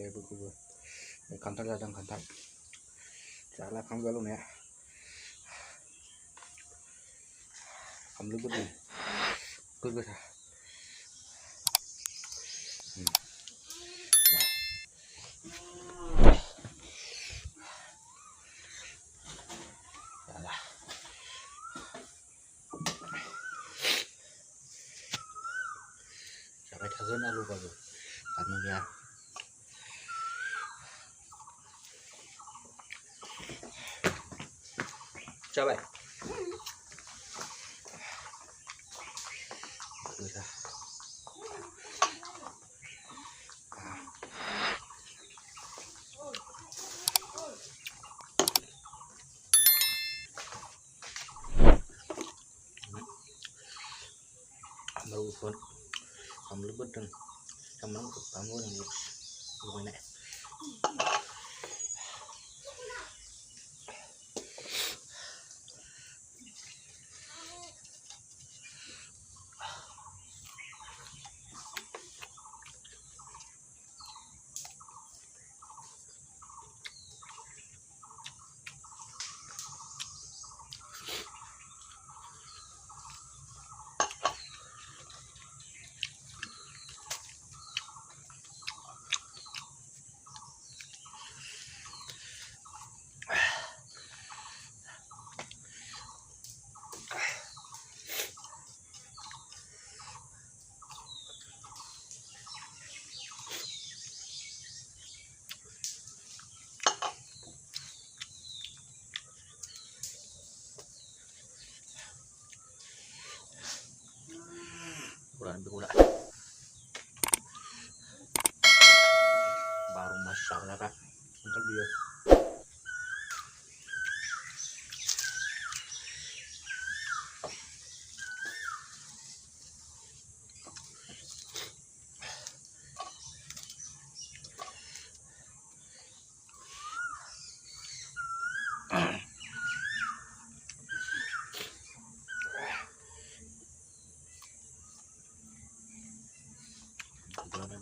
बेफोरखौबो खान्थाल जादों खान्थाल जालाखांबाय ल'नाया फानलु गोदै गोसा जाबाय थागोन आलुबाबो दानो गैया जाबाय गोसा फानलु गोथां सामब्राम बानलु लगायनाय Bulan baru masak lah kan untuk dia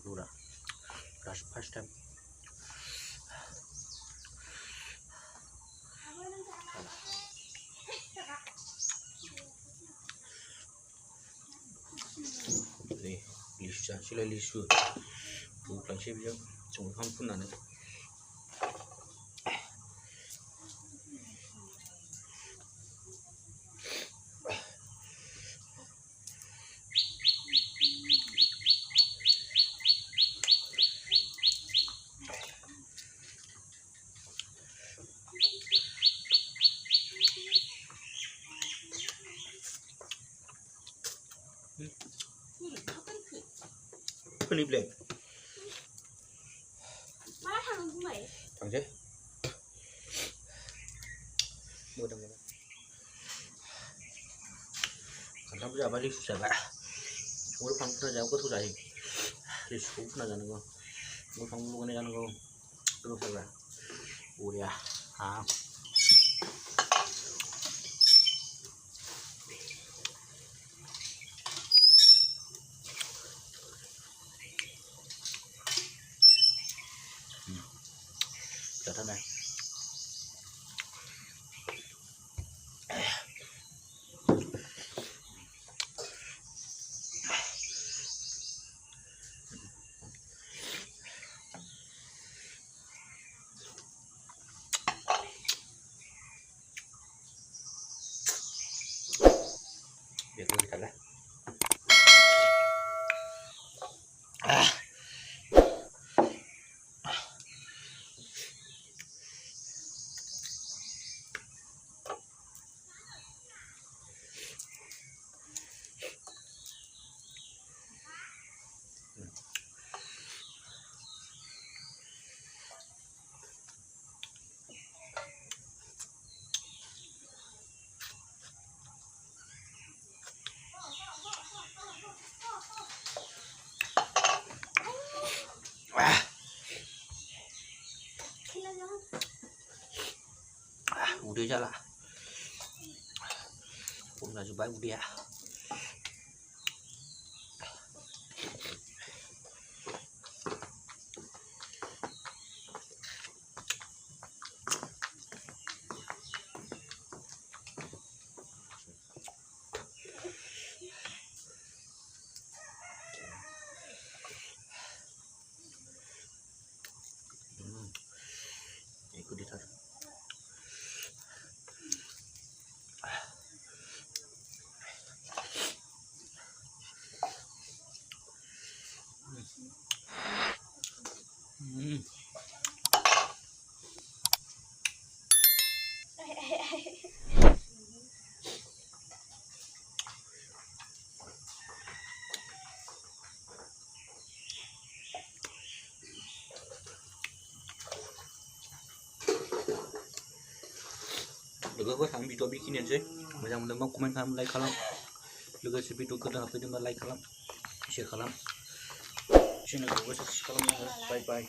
bulan pas time nih lisu sila lisu bukan sih bisa cuma pun ada ini black mana thằng của mày thằng chứ mudah-mudahan karena bisa balik susah pak udah pang pernah jauh ke susah sih risiko pernah jalan kok udah pang lu kan jalan kok terus apa udah kelihatan ya biar lebih kalah udah aja lah udah coba udah लोगोफोर आं भिडिअ बेखिनियानोसै मोजां मोनदोंबा कमेन्ट खालाम लाइक खालाम लोगोसे भिडिअ गोदान हाबफैदोंबा लाइक खालाम शेयार खालाम चेनेलखौबो साबस्क्राइब खालामना हो बाय बाय